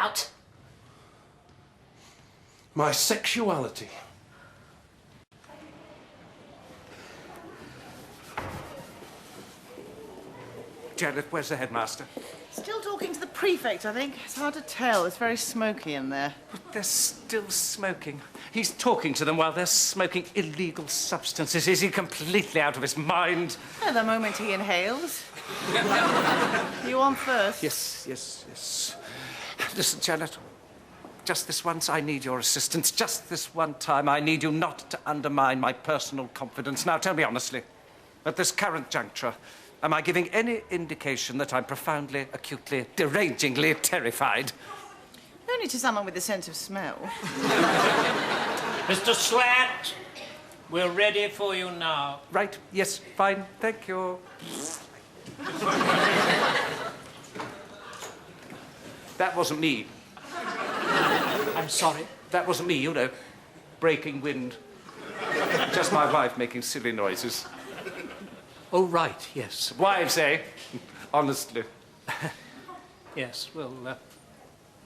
about? My sexuality. Janet, where's the headmaster? Still talking to the prefect, I think. It's hard to tell. It's very smoky in there. But they're still smoking. He's talking to them while they're smoking illegal substances. Is he completely out of his mind? At the moment he inhales. You on first? Yes. Listen, Janet. Just this once, I need your assistance. Just this one time, I need you not to undermine my personal confidence. Now, tell me honestly, at this current juncture, am I giving any indication that I'm profoundly, acutely, derangingly terrified? Only to someone with a sense of smell. Mr. Slat, we're ready for you now. Right, yes, fine, thank you. That wasn't me. I'm sorry. That wasn't me, you know. Breaking wind. Just my wife making silly noises. Oh, right, yes. Wives, eh? Honestly. Yes, well,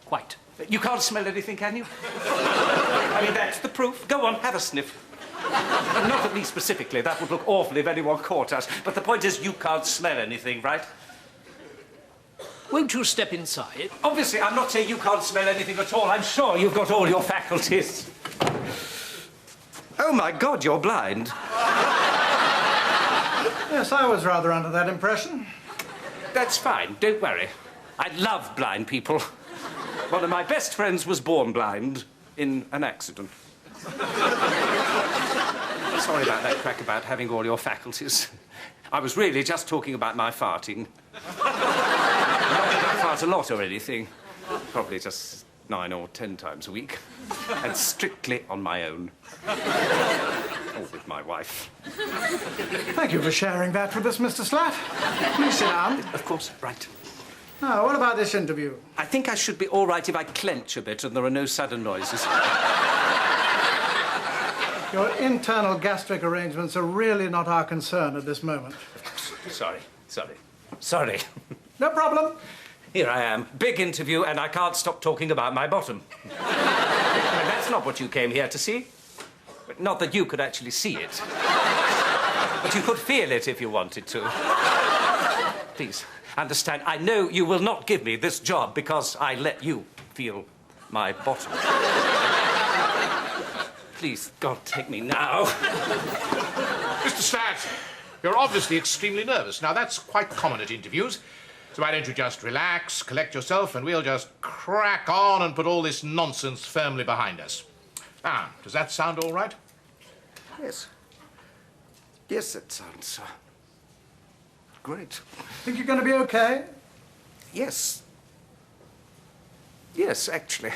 quite. You can't smell anything, can you? I mean, that's the proof. Go on, have a sniff. Not at me specifically. That would look awful if anyone caught us. But the point is, you can't smell anything, right? Won't you step inside? Obviously, I'm not saying you can't smell anything at all. I'm sure you've got all your faculties. Oh, my God, you're blind. Yes, I was rather under that impression. That's fine, don't worry. I love blind people. One of my best friends was born blind in an accident. Sorry about that crack about having all your faculties. I was really just talking about my farting. Not that I fart a lot or anything. Probably just 9 or 10 times a week. And strictly on my own. Or with my wife. Thank you for sharing that with us, Mr. Slat. Please sit down. Of course, right. Now, what about this interview? I think I should be all right if I clench a bit and there are no sudden noises. Your internal gastric arrangements are really not our concern at this moment. Sorry. No problem. Here I am, big interview, and I can't stop talking about my bottom. That's not what you came here to see. Not that you could actually see it. But you could feel it if you wanted to. Please, understand, I know you will not give me this job because I let you feel my bottom. Please, God, take me now. Mr. Slat, you're obviously extremely nervous. Now, that's quite common at interviews. So why don't you just relax, collect yourself, and we'll just crack on and put all this nonsense firmly behind us. Now, does that sound all right? Yes. Yes, that sounds great. Think you're going to be okay? Yes. Yes, actually.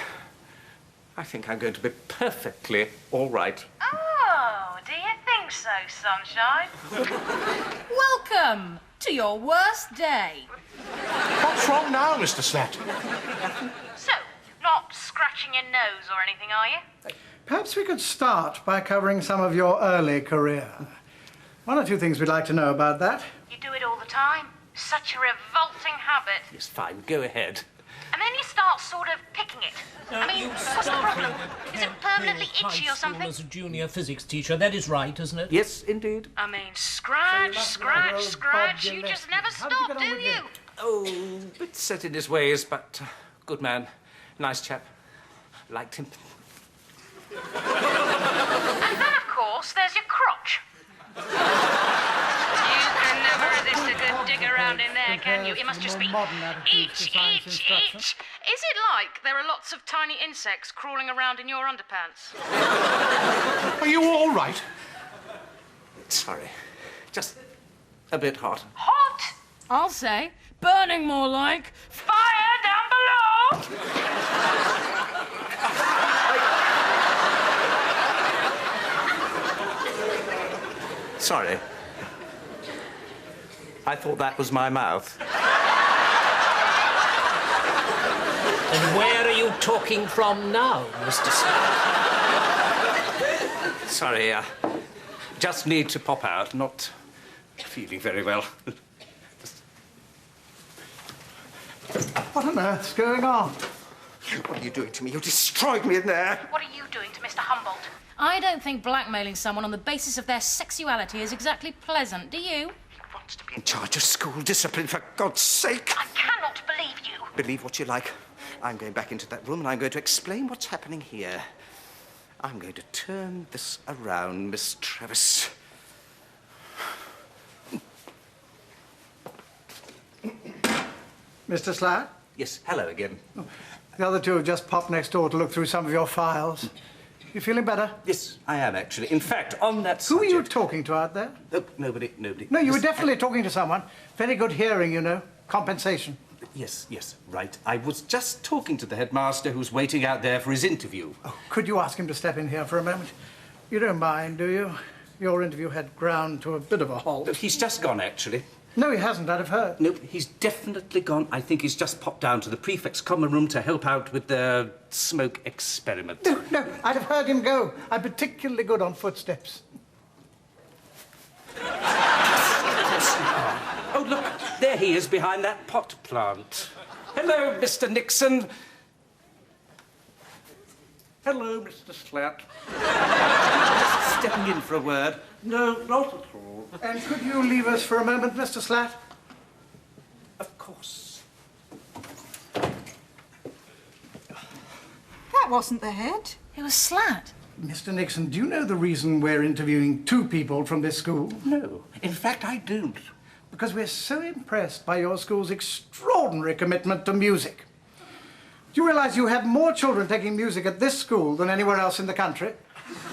I think I'm going to be perfectly all right. Oh, do you think so, Sunshine? Welcome to your worst day. What's wrong now, Mr. Slat? So, not scratching your nose or anything, are you? Perhaps we could start by covering some of your early career. One or two things we'd like to know about that. You do it all the time. Such a revolting habit. Yes, fine, go ahead. And then you start sort of picking it. I mean, what's the problem? Is it permanently itchy or something? As a junior physics teacher, that is right, isn't it? Yes, indeed. I mean, scratch. You just never stop, do you? Oh, bit set in his ways, but good man. Nice chap. Liked him. And then, of course, there's your crotch. You can never resist a good dig around in there, can you? It must just be itch. Is it like there are lots of tiny insects crawling around in your underpants? Are you all right? Sorry. Just a bit hot. Hot? I'll say. Burning more like. Fire down below! Sorry. I thought that was my mouth. And where are you talking from now, Mr. Slat? Sorry, just need to pop out. Not feeling very well. What on earth's going on? What are you doing to me? You destroyed me in there. What are you doing to Mr. Humboldt? I don't think blackmailing someone on the basis of their sexuality is exactly pleasant, do you? He wants to be in charge of school discipline, for God's sake. I cannot believe you. Believe what you like. I'm going back into that room and I'm going to explain what's happening here. I'm going to turn this around, Miss Travis. Mr. Slatt? Yes, hello again. The other two have just popped next door to look through some of your files. You feeling better? Yes, I am actually. In fact, on that Who subject... are you talking to out there? Oh, nobody. No, you were Listen, definitely talking to someone. Very good hearing, you know. Compensation. Yes, right. I was just talking to the headmaster who's waiting out there for his interview. Oh, could you ask him to step in here for a moment? You don't mind, do you? Your interview had ground to a bit of a halt. He's just gone, actually. No, he hasn't, I'd have heard. Nope, he's definitely gone. I think he's just popped down to the prefect's common room to help out with the smoke experiment. No, I'd have heard him go. I'm particularly good on footsteps. Oh, look, there he is behind that pot plant. Hello, Mr. Nixon. Hello, Mr. Slatt. Just stepping in for a word. No, not at all. And could you leave us for a moment, Mr. Slatt? Of course. That wasn't the head. It was Slatt. Mr. Nixon, do you know the reason we're interviewing two people from this school? No. In fact, I don't. Because we're so impressed by your school's extraordinary commitment to music. Do you realize you have more children taking music at this school than anywhere else in the country?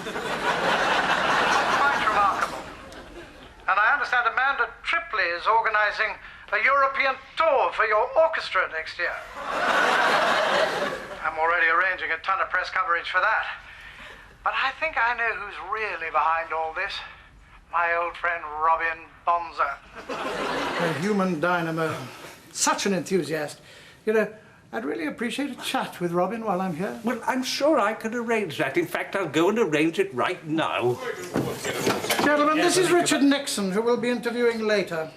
Quite remarkable. And I understand Amanda Tripley is organizing a European tour for your orchestra next year. I'm already arranging a ton of press coverage for that. But I think I know who's really behind all this. My old friend Robin Bonza. A human dynamo. Such an enthusiast. You know, I'd really appreciate a chat with Robin while I'm here. Well, I'm sure I can arrange that. In fact, I'll go and arrange it right now. Gentlemen, this is Richard Nixon, who we'll be interviewing later.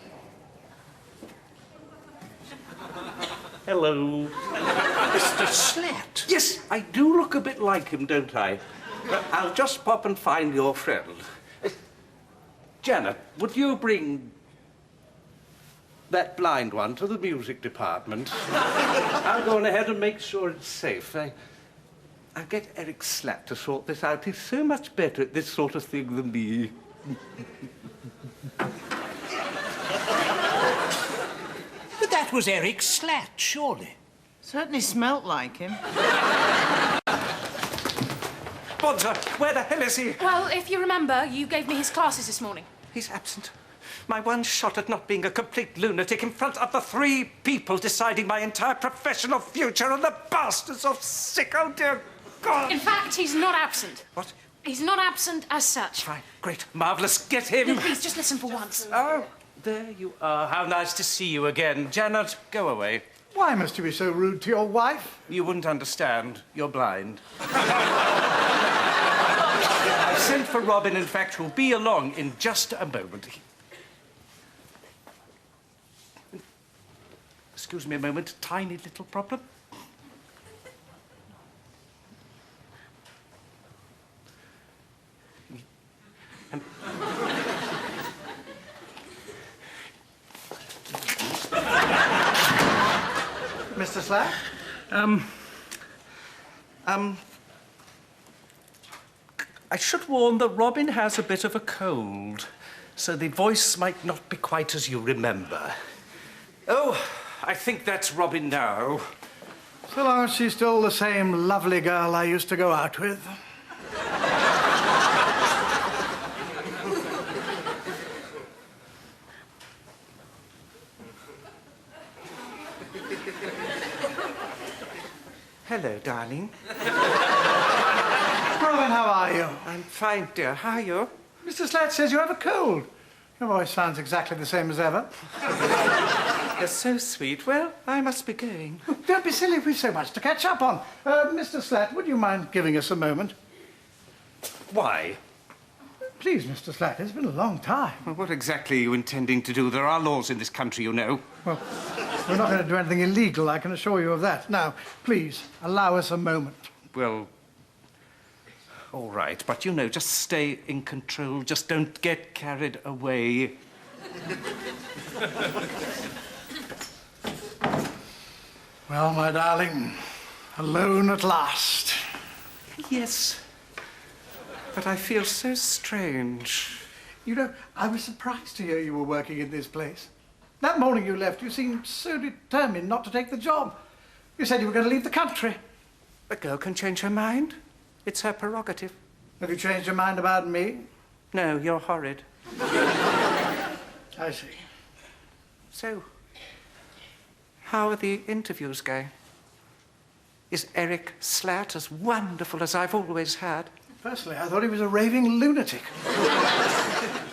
Hello. Mr. Slatt. Yes, I do look a bit like him, don't I? Well, I'll just pop and find your friend. Janet, would you bring that blind one to the music department? I'll go on ahead and make sure it's safe. I'll get Eric Slatt to sort this out. He's so much better at this sort of thing than me. But that was Eric Slatt, surely. Certainly smelt like him. Bonza, where the hell is he? Well, if you remember, you gave me his classes this morning. He's absent. My one shot at not being a complete lunatic in front of the three people deciding my entire professional future and the bastards of sick, oh dear God. In fact, he's not absent. What? He's not absent as such. Fine, great, marvellous, get him. No, please, just listen for once. Oh, there you are. How nice to see you again. Janet, go away. Why must you be so rude to your wife? You wouldn't understand. You're blind. I sent for Robin, in fact, who'll be along in just a moment. Excuse me a moment, tiny little problem. Mr. Slatt? I should warn that Robin has a bit of a cold, so the voice might not be quite as you remember. Oh, I think that's Robin now. So long as she's still the same lovely girl I used to go out with. Hello, darling. Robin, how are you? I'm fine, dear. How are you? Mr. Slatt says you have a cold. Your voice sounds exactly the same as ever. You're so sweet. Well, I must be going. Don't be silly, we've so much to catch up on. Mr. Slatt, would you mind giving us a moment? Why? please, Mr. Slatt, it's been a long time. Well, what exactly are you intending to do? There are laws in this country, you know. Well, we're not going to do anything illegal, I can assure you of that. Now, please, allow us a moment. Well, all right, but you know, just stay in control. Just don't get carried away. Well, my darling, alone at last. Yes, but I feel so strange. You know, I was surprised to hear you were working in this place. That morning you left, you seemed so determined not to take the job. You said you were going to leave the country. A girl can change her mind. It's her prerogative. Have you changed your mind about me? No, you're horrid. I see. So, how are the interviews going? Is Eric Slatt as wonderful as I've always had? Personally, I thought he was a raving lunatic.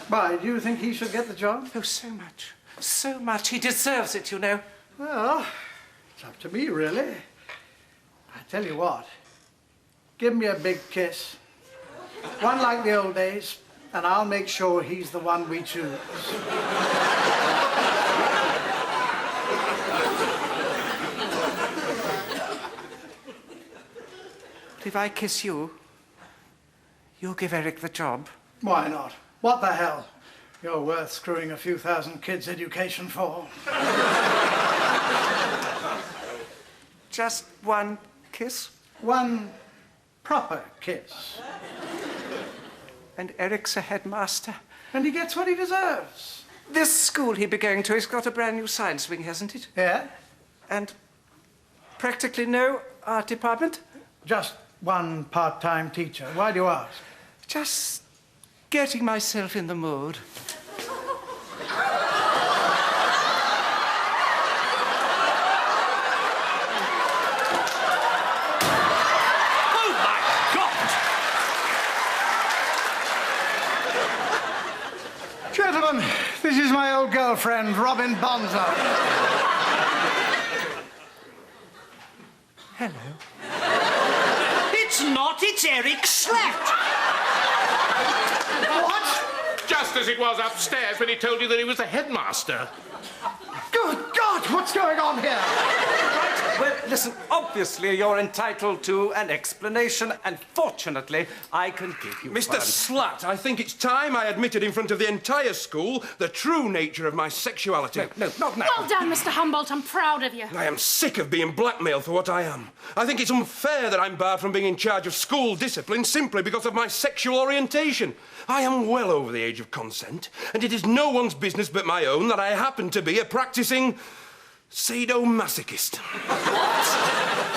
Why, do you think he should get the job? Oh, so much. So much. He deserves it, you know. Well, it's up to me, really. I tell you what, give me a big kiss. One like the old days, and I'll make sure he's the one we choose. If I kiss you, you'll give Eric the job. Why not? What the hell? You're worth screwing a few thousand kids' education for. Just one kiss? One proper kiss. And Eric's a headmaster. And he gets what he deserves. This school he'll be going to has got a brand new science wing, hasn't it? Yeah? And practically no art department? Just one part-time teacher. Why do you ask? Just getting myself in the mood. Oh, my God! Gentlemen, this is my old girlfriend, Robin Bonzo. Hello. It's not, it's Eric Slatt! What? Just as it was upstairs when he told you that he was the headmaster. Good God, what's going on here? Well, listen, obviously you're entitled to an explanation, and fortunately, I can give you Mr. one. Slatt, I think it's time I admitted in front of the entire school the true nature of my sexuality. No, not now. Well done, Mr. Humboldt. I'm proud of you. I am sick of being blackmailed for what I am. I think it's unfair that I'm barred from being in charge of school discipline simply because of my sexual orientation. I am well over the age of consent, and it is no one's business but my own that I happen to be a practicing sadomasochist.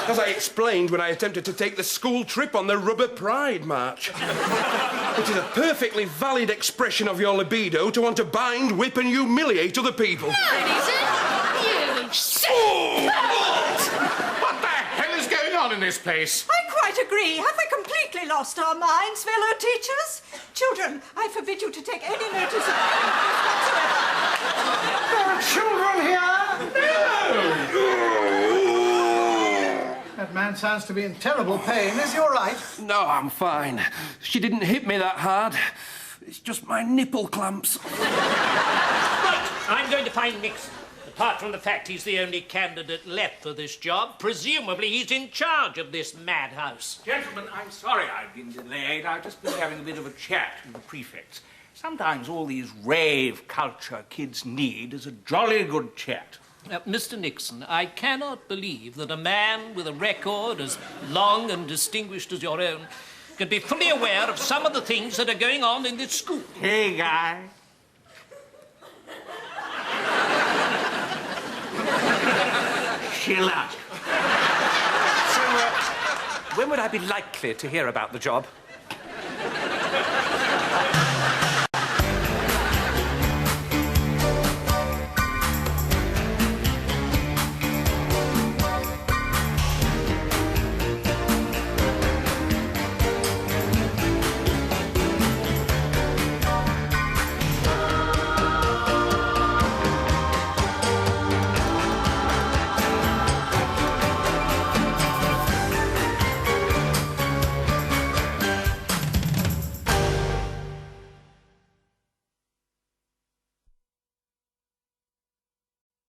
As I explained when I attempted to take the school trip on the Rubber Pride March. It is a perfectly valid expression of your libido to want to bind, whip and humiliate other people. No, it isn't. You sick What the hell is going on in this place? I quite agree. Have we completely lost our minds, fellow teachers? Children, I forbid you to take any notice of whatsoever. There are children here? That man sounds to be in terrible pain. Is he all right? No, I'm fine. She didn't hit me that hard. It's just my nipple clamps. Right, I'm going to find Nixon. Apart from the fact he's the only candidate left for this job, presumably he's in charge of this madhouse. Gentlemen, I'm sorry I've been delayed. I've just been having a bit of a chat with the prefects. Sometimes all these rave culture kids need is a jolly good chat. Mr. Nixon, I cannot believe that a man with a record as long and distinguished as your own can be fully aware of some of the things that are going on in this school. Hey, guy. Chill out. So, when would I be likely to hear about the job?